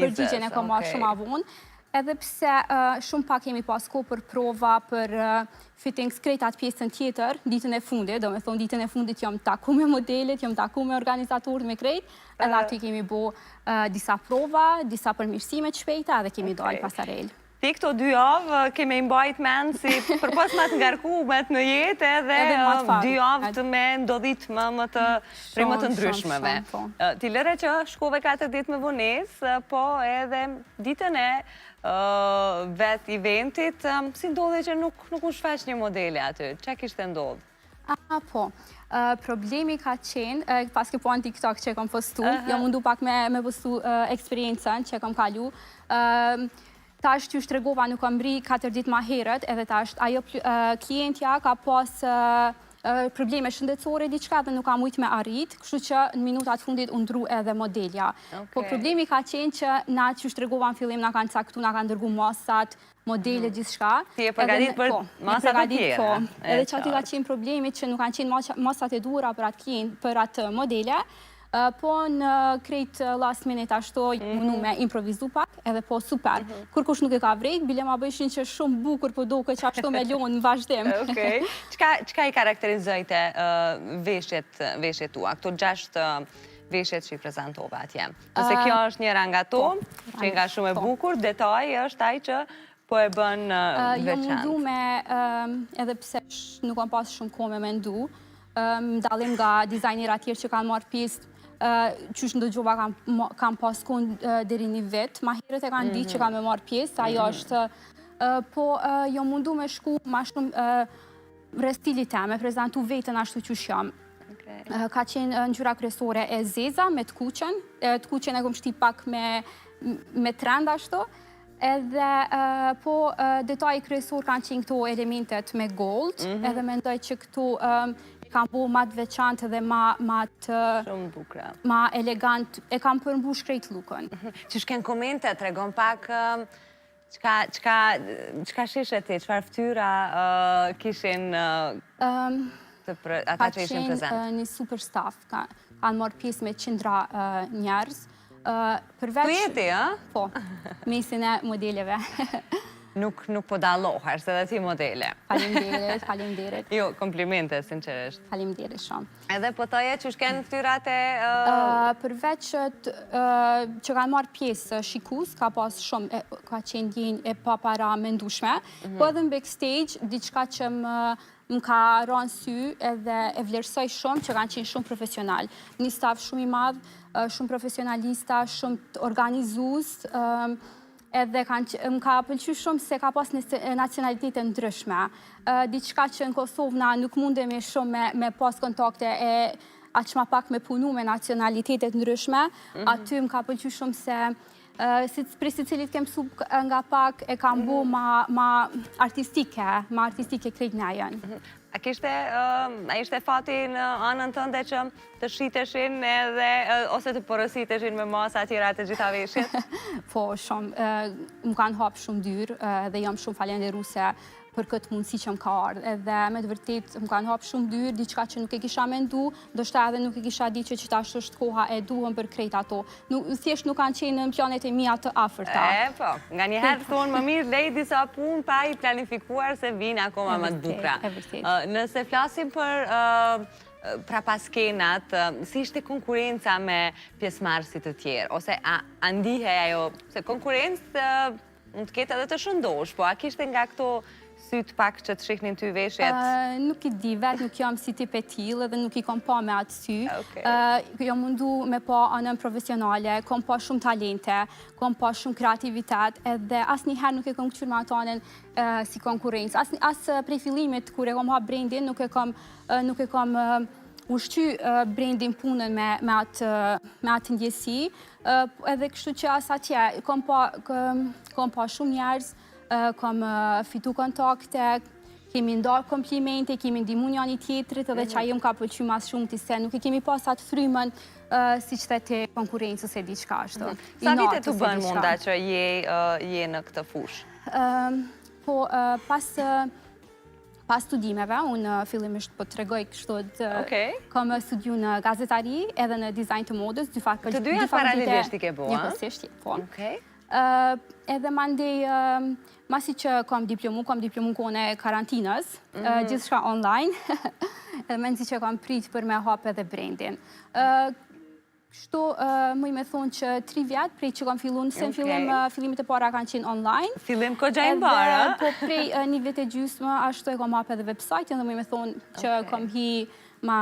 përgjigjen e kam marrë shumë avon. Edhe pse shumë pak kemi pas kohë për prova, për fittings krejt atë pjesën tjetër, ditën e fundit, do me thonë ditën e fundit jam taku me modelet, jam taku me organizatorët, me krejt, edhe aty kemi bo disa prova, disa përmirësime të shpejta, edhe kemi dalë pasarel. Ti këto 2 javë kemi mbajt menë si përpos më të ngarkumet në jetë edhe 2 javë të me ndodhit më të ndryshmeve. Ti lëre që shkove 4 ditë me vonesë, po edhe ditën e vetë eventit, si ndodhe që nuk u shfaq një modele aty? Qa kishte ndodhë? Po, problemi ka qenë, pas ke po në TikTok që kam postu, jo mundu pak me postu eksperiencen që kam kalu, ta është që shtregova nuk kam bri 4 ditë ma herët, edhe ta është ajo klientja ka pas probleme shëndetësore diçka dhe nuk kam ujtë me arrit, kështu që në minutat fundit undru edhe modelja. Po problemi ka qenë që na që shtregova në fillim na kanë caktu, na kanë dërgu masat, modele, gjithë shka. Ti e përgadit për masat të tjera. Edhe që ati ka qenë problemi që nuk kanë qenë masat e duhura për atë klient, për atë modele, po në krejt last minute ashtoj munu me improvizu pak, edhe po super. Kur kush nuk e ka vrejt, bile ma bëshin që shumë bukur për doke që ashtu me lonë në vazhdim. Qka i karakterizojte veshjet tua? Këto 6 veshjet që i prezentove atje. Nëse kjo është njëra nga to, që nga shumë e bukur, detaj është taj që po e bën veçant. Jo mundu me, edhe pse nuk kam pas shumë kohë me mendu, dalim nga dizajnera tjerë që kanë marrë pjesë, qysh në dëgjova kam pas kohë deri një vit, ma herët e kanë ditë që kam me marrë pjesë, ajo është, po jo mundu me shku ma shumë restilit te, me prezentu vetën ashtu qysh jam. Ka qenë ngjyra kryesore e zeza me të kuqen e kom shti pak me trend ashtu, edhe po detaj kryesor kanë qenë këto elementet me gold, edhe mendoj që këto kam bo ma të veçantë dhe ma elegant, e kam përmbush krejt lukën. Që shken komente, të regon pak qka shishe ti, qfar ftyra kishin ata që ishin prezent? Ka qenë një super staff, kanë marrë pjesë me qindra njerëz. Tu jeti, a? Po, mesin e modeleve. Nuk po dallohesh, se dhe ti modele. Faleminderit. Jo, komplimente, sinqerisht. Faleminderit shumë. Edhe po toje që shken ftyrat e... Përveç që kanë marrë pjesë shikus, ka pas shumë, ka qenë djenjë e papara mendushme, po edhe në backstage, diçka që më ka rënë sy edhe e vlerësoj shumë që kanë qenë shumë profesional. Një staf shumë i madh, shumë profesionalista, shumë organizues, edhe më ka pëlqy shumë se ka pas nacionalitete ndryshme. Diçka që në Kosovë na nuk mundemi shumë me pas kontakte e aq ma pak me punu me nacionalitetet ndryshme. Aty më ka pëlqy shumë se për si cilit kem mësu nga pak e kam bu ma artistike krejt në ajen. A ishte fati në anën tënde që të shiteshin edhe, ose të porositeshin me masa tjera të gjitha veshjet? Po, shumë. Më kanë hapë shumë dyrë dhe jam shumë falenderuse për këtë mundësi që më ka ardhë. Edhe me të vërtet më kanë hapë shumë dyrë, diçka që nuk e kisha mendu, do shta edhe nuk e kisha di që tash është koha e duhëm për krejt ato. Thjesht nuk kanë qenë në planet e mia të afërta. Po, nga njëherë thonë më mirë lej disa punë pa i planifikuar se vinë akoma më të bukra. Nëse flasim për pra pas kenat, si ishte konkurenca me pjesëmarrësit të tjerë? Ose a ndihe ajo, se konkurencë mund të ketë edhe të shëndosh, po a kishte nga këto sytë pak që të shihnin ty veshjet? Nuk i di, vetë nuk jam si tip e tillë edhe nuk i kom pa me atë sy. Jo mundu me pa anën profesionale, kom pa shumë talente, kom pa shumë kreativitet, edhe asë njëherë nuk e kom këqyr me atë anën si konkurencë. Asë prej fillimit, kur e kom hap brandin, nuk e kom ushqy brandin punën me atë ndjesi, edhe kështu që asë atje, kom pa shumë njerëz, kom fitu kontakte, kemi ndarë komplimente, kemi ndimu një një tjetrit, edhe që ajo më ka pëlqy mas shumë të se nuk e kemi pas atë frymën si që të konkurencës e diqka ashtu. Sa vite të bënë munda që je në këtë fush? Po, pas Pas studimeve, unë fillimisht po të regoj kështu kam studiu në gazetari edhe në dizajn të modës. Të dyja paralelisht i ke bo, a? Njëkohësisht, po. Edhe mandej, masi që kam diplomu kone karantinës, gjithë shka online, edhe mendë që kam prit për me hap edhe brandin. Kështu, muj me thonë që 3 vjetë, prej që kam fillu nëse në fillimit e para kanë qenë online. Fillim ko gjajnë bara? Po prej një vit e gjysmë, ashtu e kam hap edhe website, edhe muj me thonë që kam hi ma